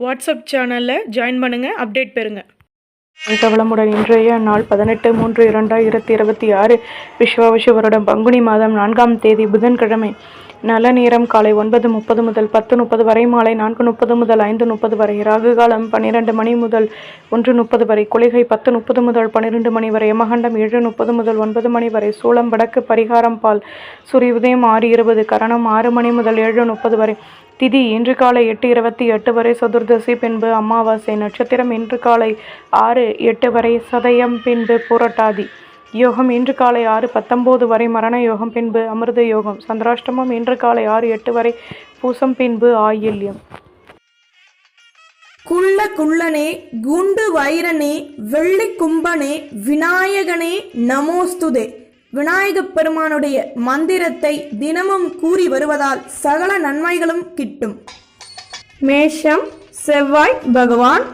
WhatsApp சேனலில் join பண்ணுங்கள், update பெறுங்க. வளமுடன். இன்றைய நாள் 18/3/2026 விஸ்வாவசு வருடம் பங்குனி மாதம் 4ஆம் தேதி புதன்கிழமை. நல்ல நேரம் காலை 9:30 முதல் 10:30 வரை, மாலை 4:30 முதல் 5:30 வரை. ராகு காலம் 12 மணி முதல் 1:30 வரை. குளிகை 10:30 முதல் 12 மணி வரை. யமகண்டம் 7:30 முதல் 9 மணி வரை. சூலம் வடக்கு. பரிகாரம் பால். சூரிய உதயம் 6:20. கரணம் 6 மணி முதல் 7:30 வரை. திதி இன்று காலை 8:28 வரை. சதுர்தசி பின்பு அமாவாசை. நட்சத்திரம் இன்று காலை 6:08 வரை. சதயம் பின்பு பூரட்டாதி. யோகம் இன்று காலை 6:19 வரை. மரண யோகம் பின்பு அமிர்த யோகம். சந்திராஷ்டமம் இன்று காலை 6:08 வரை. பூசம் பின்பு ஆயில்யம். குள்ள குள்ளனே, குண்டு வைரனே, வெள்ளி கும்பனே, விநாயகனே நமோஸ்துதே. விநாயகப் பெருமானுடைய மந்திரத்தை தினமும் கூறி வருவதால் சகல நன்மைகளும் கிட்டும். மேஷம் செவ்வாய் பகவான்.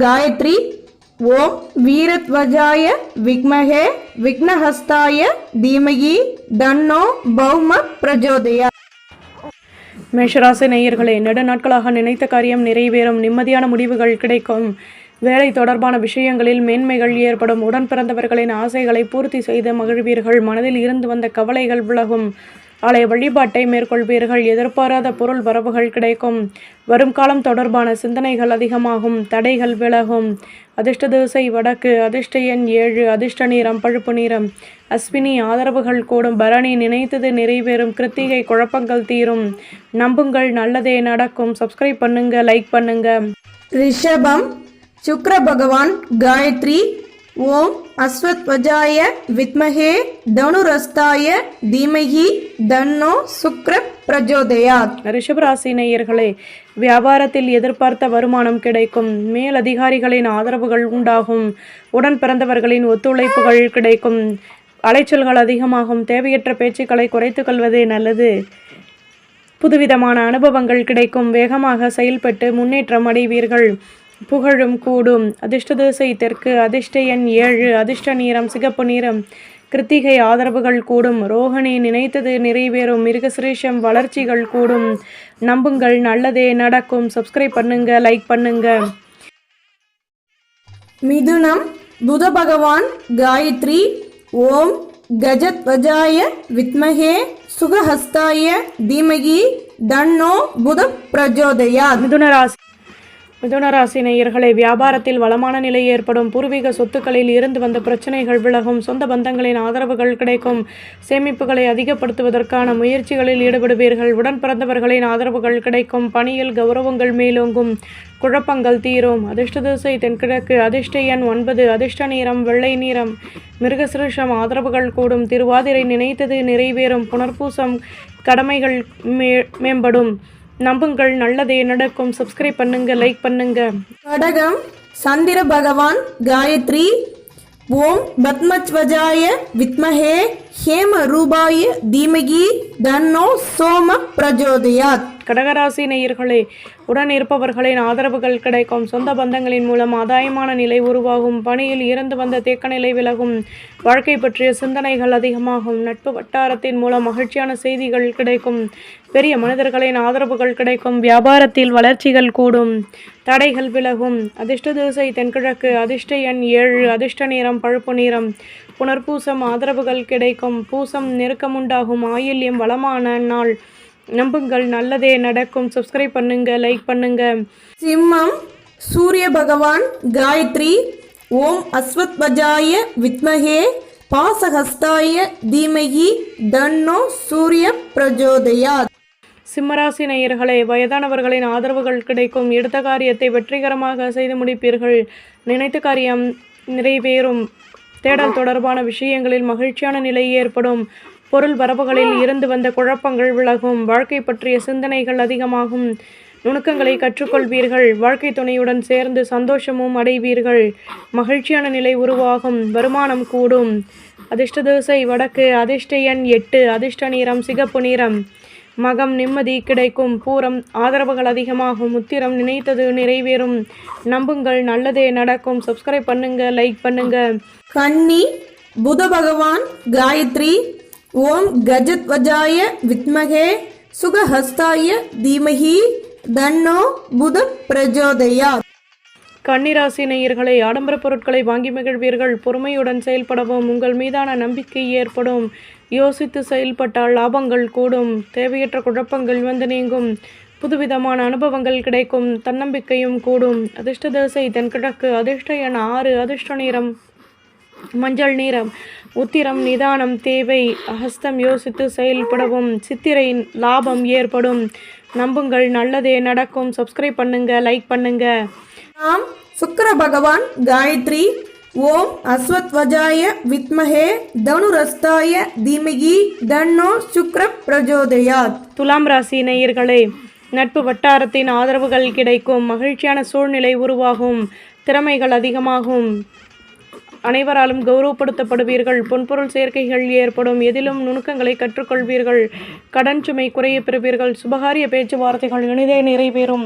காயத்ரி. ஓம் வீரத்வஜாய விக்மஹே விக்னஹஸ்தாய தீமகி தன்னோ பௌம பிரஜோதயா. மேஷராசி நேயர்களே, நெடுநாட்களாக நினைத்த காரியம் நிறைவேறும். நிம்மதியான முடிவுகள் கிடைக்கும். வேலை தொடர்பான விஷயங்களில் மேன்மைகள் ஏற்படும். உடன் பிறந்தவர்களின் ஆசைகளை பூர்த்தி செய்து மகிழ்வீர்கள். மனதில் இருந்து வந்த கவலைகள் விலகும். ஆலய வழிபாட்டை மேற்கொள்வீர்கள். எதிர்பாராத பொருள் வரவுகள் கிடைக்கும். வரும் காலம் தொடர்பான சிந்தனைகள் அதிகமாகும். தடைகள் விலகும். அதிர்ஷ்ட திசை வடக்கு. அதிர்ஷ்ட எண் 7. அதிர்ஷ்ட நிறம் பழுப்பு நிறம். அஸ்வினி ஆதரவுகள் கூடும். பரணி நினைத்தது நிறைவேறும். கிருத்திகை குழப்பங்கள் தீரும். நம்புங்கள், நல்லதே நடக்கும். சப்ஸ்கிரைப் பண்ணுங்க, லைக் பண்ணுங்க. ரிஷபம் சுக்ர பகவான். காயத்ரி. ஓம் அஸ்வத்வஜாய வித்மஹே தனுரஸ்தாய தீமகி தன்னோ சுக்ர பிரஜோதயாத். ரிஷபராசி நேயர்களே, வியாபாரத்தில் எதிர்பார்த்த வருமானம் கிடைக்கும். மேலதிகாரிகளின் ஆதரவுகள் உண்டாகும். உடன் பிறந்தவர்களின் ஒத்துழைப்புகள் கிடைக்கும். அலைச்சல்கள் அதிகமாகும். தேவையற்ற பேச்சுக்களை குறைத்து கொள்வதே நல்லது. புதுவிதமான அனுபவங்கள் கிடைக்கும். வேகமாக செயல்பட்டு முன்னேற்றம் அடைவீர்கள். புகழும் கூடும். அதிர்ஷ்ட திசை தெற்கு. அதிர்ஷ்ட எண் 7. அதிர்ஷ்ட நிறம் சிகப்பு நிறம். கிருத்திகை ஆதரவுகள் கூடும். ரோஹிணி நினைத்தது நிறைவேறும். மிருகசிரீஷம் வளர்ச்சிகள் கூடும். நம்புங்கள், நல்லதே நடக்கும். சப்ஸ்கிரைப் பண்ணுங்க, லைக் பண்ணுங்க. மிதுனம் புத பகவான். காயத்ரி. ஓம் கஜத்வஜாய வித்மஹே சுகஹஸ்தாய தீமகி தன்னோ புத பிரஜோதயாத். மிதுனராசி நேயர்களே, வியாபாரத்தில் வளமான நிலை ஏற்படும். பூர்வீக சொத்துக்களில் இருந்து வந்த பிரச்சனைகள் விலகும். சொந்த பந்தங்களின் ஆதரவுகள் கிடைக்கும். சேமிப்புகளை அதிகப்படுத்துவதற்கான முயற்சிகளில் ஈடுபடுவீர்கள். உடன் பிறந்தவர்களின் ஆதரவுகள் கிடைக்கும். பணியில் கௌரவங்கள் மேலோங்கும். குழப்பங்கள் தீரும். அதிர்ஷ்ட திசை தென்கிழக்கு. அதிர்ஷ்ட எண் 9. அதிர்ஷ்ட நிறம் வெள்ளை நிறம். மிருகசிருஷம் ஆதரவுகள் கூடும். திருவாதிரை நினைத்தது நிறைவேறும். புனர்பூசம் கடமைகள் மேம்படும். நம்புங்கள், நல்லதே நடக்கும். சப்ஸ்கிரைப் பண்ணுங்க, லைக் பண்ணுங்க. கடகம் சந்திர பகவான். காயத்ரி. ஓம் பத்மத்வஜாய வித்மஹே ஹேம ரூபாய தீமகி தன்னோ சோம பிரஜோதயாத். கடகராசி நேயர்களே, உடன் இருப்பவர்களின் ஆதரவுகள் கிடைக்கும். சொந்த பந்தங்களின் மூலம் ஆதாயமான நிலை உருவாகும். பணியில் இருந்து வந்த தேக்க நிலை விலகும். வாழ்க்கை பற்றிய சிந்தனைகள் அதிகமாகும். நட்பு வட்டாரத்தின் மூலம் மகிழ்ச்சியான செய்திகள் கிடைக்கும். பெரிய மனிதர்களின் ஆதரவுகள் கிடைக்கும். வியாபாரத்தில் வளர்ச்சிகள் கூடும். தடைகள் விலகும். அதிர்ஷ்ட திசை தென்கிழக்கு. அதிர்ஷ்ட எண் 7. அதிர்ஷ்ட நிறம் பழுப்பு நிறம். புனர்பூசம் ஆதரவுகள் கிடைக்கும். பூசம் நெருக்கமுண்டாகும். ஆயில்யம் வளமான நாள். நம்புங்கள், நல்லதே நடக்கும். சப்ஸ்கிரைப் பண்ணுங்க, லைக் பண்ணுங்க. சிம்மம் சூரிய பகவான். காயத்ரி. ஓம் அஸ்வத்வஜாய வித்மஹே பாசஹஸ்தாய தீமகி தன்னோ சூரிய பிரஜோதயாத். சிம்மராசி நேயர்களே, வயதானவர்களின் ஆதரவுகள் கிடைக்கும். எடுத்த காரியத்தை வெற்றிகரமாக செய்து முடிப்பீர்கள். நினைத்த காரியம் நிறைவேறும். தேடல் தொடர்பான விஷயங்களில் மகிழ்ச்சியான நிலை ஏற்படும். பொருள் வரவுகளில் இருந்து வந்த குழப்பங்கள் விலகும். வாழ்க்கை பற்றிய சிந்தனைகள் அதிகமாகும். நுணுக்கங்களை கற்றுக்கொள்வீர்கள். வாழ்க்கை துணையுடன் சேர்ந்து சந்தோஷமும் அடைவீர்கள். மகிழ்ச்சியான நிலை உருவாகும். வருமானம் கூடும். அதிர்ஷ்ட திசை வடக்கு. அதிர்ஷ்ட எண் 8. அதிர்ஷ்ட நிறம் சிகப்பு நிறம். மகம் நிம்மதி கிடைக்கும். பூரம் ஆதரவுகள் அதிகமாகும். உத்திரம் நினைத்தது நிறைவேறும். நம்புங்கள், நல்லதே நடக்கும். சப்ஸ்கிரைப் பண்ணுங்க, லைக் பண்ணுங்க. கன்னி புத பகவான். காயத்ரி. ஓம் கஜத்வஜாய வித்மஹே சுகஹஸ்தாய தீமஹி தன்னோ புத பிரஜோதயாத். கன்னிராசி நேயர்களே, ஆடம்பர பொருட்களை வாங்கி மகிழ்வீர்கள். பொறுமையுடன் செயல்படவும் உங்கள் மீதான நம்பிக்கை ஏற்படும். யோசித்து செயல்பட்டால் லாபங்கள் கூடும். தேவையற்ற குழப்பங்கள் வந்து நீங்கும். புதுவிதமான அனுபவங்கள் கிடைக்கும். தன்னம்பிக்கையும் கூடும். அதிர்ஷ்ட திசை தென்கிழக்கு. அதிர்ஷ்ட எண் 6. அதிர்ஷ்ட நிறம் மஞ்சள் நிறம். உத்திரம் நிதானம் தேவை. ஹஸ்தம் யோசித்து செயல்படவும். சித்திரை லாபம் ஏற்படும். நம்புங்கள், நல்லதே நடக்கும். சப்ஸ்கிரைப் பண்ணுங்க, லைக் பண்ணுங்க. நாம் சுக்கிர பகவான் காயத்ரி. ஓம் அஸ்வத்வஜாய வித்மஹே தனுரஸ்தாய தீமகி தன்னோ சுக்ர பிரஜோதயாத். துலாம் ராசி நேயர்களே, நட்பு வட்டாரத்தின் ஆதரவுகள் கிடைக்கும். மகிழ்ச்சியான சூழ்நிலை உருவாகும். திறமைகள் அதிகமாகும். அனைவராலும் கௌரவப்படுத்தப்படுவீர்கள். பொன்பொருள் சேர்க்கைகள் ஏற்படும். எதிலும் நுணுக்கங்களை கற்றுக்கொள்வீர்கள். கடன் சுமை குறைய பெறுவீர்கள். சுபகாரிய பேச்சுவார்த்தைகள் இனிதே நிறைவேறும்.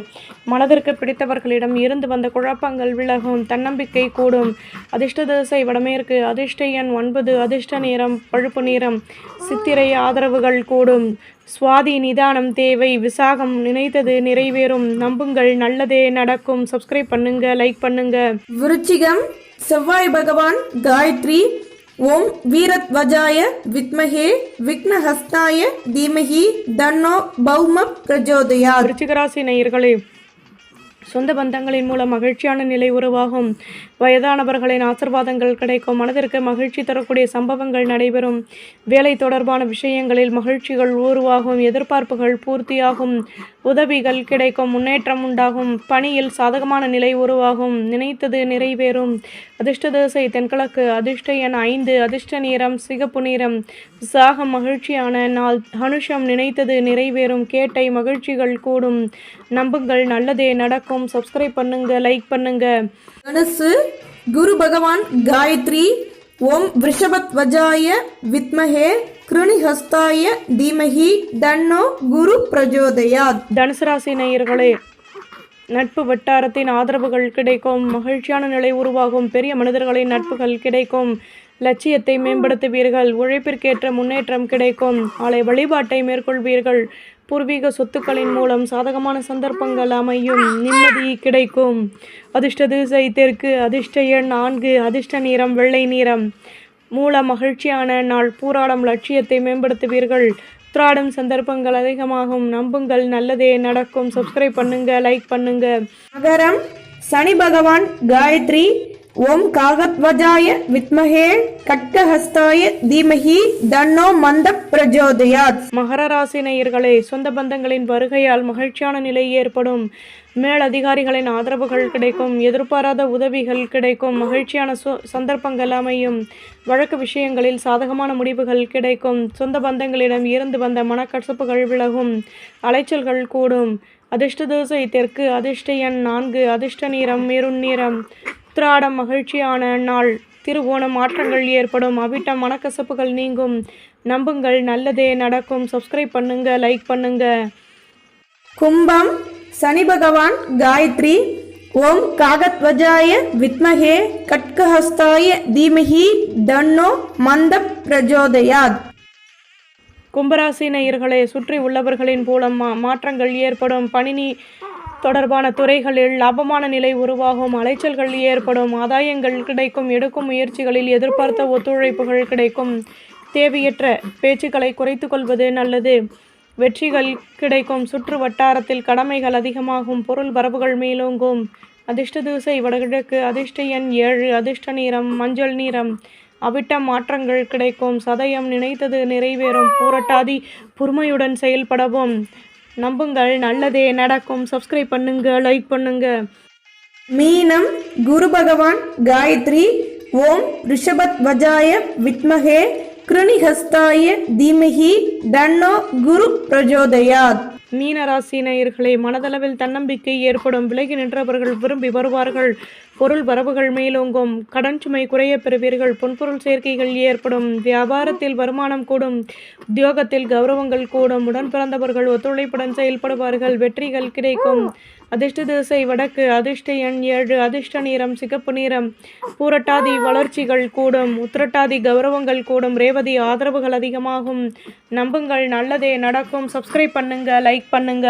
மனதிற்கு பிடித்தவர்களிடம் இருந்து வந்த குழப்பங்கள் விலகும். தன்னம்பிக்கை கூடும். அதிர்ஷ்ட திசை வடமேற்கு. அதிர்ஷ்ட எண் 9. அதிர்ஷ்ட நிறம் பழுப்பு நிறம். சித்திரை ஆதரவுகள் கூடும். சுவாதி நிதானம் தேவை. விசாகம் நினைத்தது நிறைவேறும். நம்புங்கள், நல்லதே நடக்கும். சப்ஸ்கிரைப் பண்ணுங்க, லைக் பண்ணுங்க. விருச்சிகம் செவ்வாய் பகவான் காயத்ரி. ஓம் வீரத்வஜாய வித்மஹே விக்னஹஸ்தாய தீமஹி தன்னோ பௌம பிரஜோதயாத். விருச்சிகராசி நேயர்களே, சொந்த பந்தங்களின் மூலம் மகிழ்ச்சியான நிலை உருவாகும். வயதானவர்களின் ஆசிர்வாதங்கள் கிடைக்கும். மனதிற்கு மகிழ்ச்சி தரக்கூடிய சம்பவங்கள் நடைபெறும். வேலை தொடர்பான விஷயங்களில் மகிழ்ச்சிகள் உருவாகும். எதிர்பார்ப்புகள் பூர்த்தியாகும். உதவிகள் கிடைக்கும். முன்னேற்றம் உண்டாகும். பணியில் சாதகமான நிலை உருவாகும். நினைத்தது நிறைவேறும். அதிர்ஷ்ட திசை தென்கிழக்கு. அதிர்ஷ்ட எண் 5. அதிர்ஷ்ட நிறம் சிகப்பு நிறம். விசாகம் மகிழ்ச்சியான நாள். அனுஷம் நினைத்தது நிறைவேறும். கேட்டை மகிழ்ச்சிகள் கூடும். நம்புங்கள், நல்லதே நடக்கும். சப்ஸ்கிரைப் பண்ணுங்க, லைக் பண்ணுங்க. தனுசு குரு பகவான் காயத்ரி. ஓம் விருஷபத்வஜாய வித்மஹே கிருணிஹஸ்தாய தீமஹி தன்னோ குரு பிரஜோதயாத். தனுசு ராசி நேயர்களே, நட்பு வட்டாரத்தின் ஆதரவுகள் கிடைக்கும். மகிழ்ச்சியான நிலை உருவாகும். பெரிய மனிதர்களின் நட்புகள் கிடைக்கும். லட்சியத்தை மேம்படுத்துவீர்கள். உழைப்பிற்கேற்ற முன்னேற்றம் கிடைக்கும். ஆலய வழிபாட்டை மேற்கொள்வீர்கள். பூர்வீக சொத்துக்களின் மூலம் சாதகமான சந்தர்ப்பங்கள் அமையும். நிம்மதி கிடைக்கும். அதிர்ஷ்ட திசை தெற்கு. அதிர்ஷ்ட எண் 4. அதிர்ஷ்ட நிறம் வெள்ளை நிறம். மூல மகிழ்ச்சியான நாள். பூராடம் லட்சியத்தை மேம்படுத்துவீர்கள். உத்திராடம் சந்தர்ப்பங்கள் அதிகமாகும். நம்புங்கள், நல்லதே நடக்கும். சப்ஸ்கிரைப் பண்ணுங்க, லைக் பண்ணுங்க. மகரம் சனி பகவான் காயத்ரி. ஓம் காகத்வஜாய வித்மஹே கட்கஹஸ்தாய தீமஹி தன்னோ மந்த பிரஜோதயாத். மகர ராசி நேயர்களே, சொந்த பந்தங்களின் வருகையால் மகிழ்ச்சியான நிலை ஏற்படும். மேலதிகாரிகளின் ஆதரவுகள் கிடைக்கும். எதிர்பாராத உதவிகள் கிடைக்கும். மகிழ்ச்சியான சந்தர்ப்பங்கள் அமையும். வழக்கு விஷயங்களில் சாதகமான முடிவுகள் கிடைக்கும். சொந்த பந்தங்களிடம் இருந்து வந்த மனக்கசப்புகள் விலகும். அலைச்சல்கள் கூடும். அதிர்ஷ்ட திசை தெற்கு. அதிர்ஷ்ட எண் 4. அதிர்ஷ்ட நிறம் மெரூன் நிறம். உத்திராடம் மகிழ்ச்சியான நாள். திருவோணம் மாற்றங்கள் ஏற்படும். அவிட்டம் மனக்கசப்புகள் நீங்கும். நம்புங்கள், நல்லதே நடக்கும். சப்ஸ்கிரைப் பண்ணுங்க, லைக் பண்ணுங்க. கும்பம் சனி பகவான் காயத்ரி. ஓம் காகத்வஜாய வித்மஹே கட்கஹஸ்தாய தீமஹி தன்னோ மந்த பிரஜோதயாத். கும்பராசி நேயர்களே, சுற்றி உள்ளவர்களின் மூலம் மாற்றங்கள் ஏற்படும். பணி தொடர்பான துறைகளில் லாபமான நிலை உருவாகும். அலைச்சல்கள் ஏற்படும். ஆதாயங்கள் கிடைக்கும். எடுக்கும் முயற்சிகளில் எதிர்பார்த்த ஒத்துழைப்புகள் கிடைக்கும். தேவையற்ற பேச்சுக்களை குறைத்து கொள்வது நல்லது. வெற்றிகள் கிடைக்கும். சுற்று வட்டாரத்தில் கடமைகள் அதிகமாகும். பொருள் வரவுகள் மேலோங்கும். அதிர்ஷ்ட திசை வடகிழக்கு. அதிர்ஷ்ட எண் 7. அதிர்ஷ்ட நிறம் மஞ்சள் நிறம். அவிட்டம் மாற்றங்கள் கிடைக்கும். சதயம் நினைத்தது நிறைவேறும். பூரட்டாதி பொறுமையுடன் செயல்படவும். நம்புங்கள், நல்லதே நடக்கும். சப்ஸ்கிரைப் பண்ணுங்க, லைக் பண்ணுங்க. மீனம் குரு பகவான் காயத்ரி. ஓம் ரிஷபத்வஜாய வித்மஹே கிருணிஹஸ்தாய தீமஹி தன்னோ குரு பிரஜோதயாத். மீனராசி நேயர்களே, மனதளவில் தன்னம்பிக்கை ஏற்படும். விலகி நின்றவர்கள் விரும்பி வருவார்கள். பொருள் வரவுகள் மேலோங்கும். கடன் சுமை குறைய பெறுவீர்கள். பொன்பொருள் சேர்க்கைகள் ஏற்படும். வியாபாரத்தில் வருமானம் கூடும். உத்தியோகத்தில் கௌரவங்கள் கூடும். உடன் பிறந்தவர்கள் ஒத்துழைப்புடன் செயல்படுவார்கள். வெற்றிகள் கிடைக்கும். அதிர்ஷ்ட திசை வடக்கு. அதிர்ஷ்ட எண் 7. அதிர்ஷ்ட நிறம் சிகப்பு நிறம். பூரட்டாதி வளர்ச்சிகள் கூடும். உத்திரட்டாதி கௌரவங்கள் கூடும். ரேவதி ஆதரவுகள் அதிகமாகும். நம்புங்கள், நல்லதே நடக்கும். சப்ஸ்கிரைப் பண்ணுங்க, லைக் பண்ணுங்க.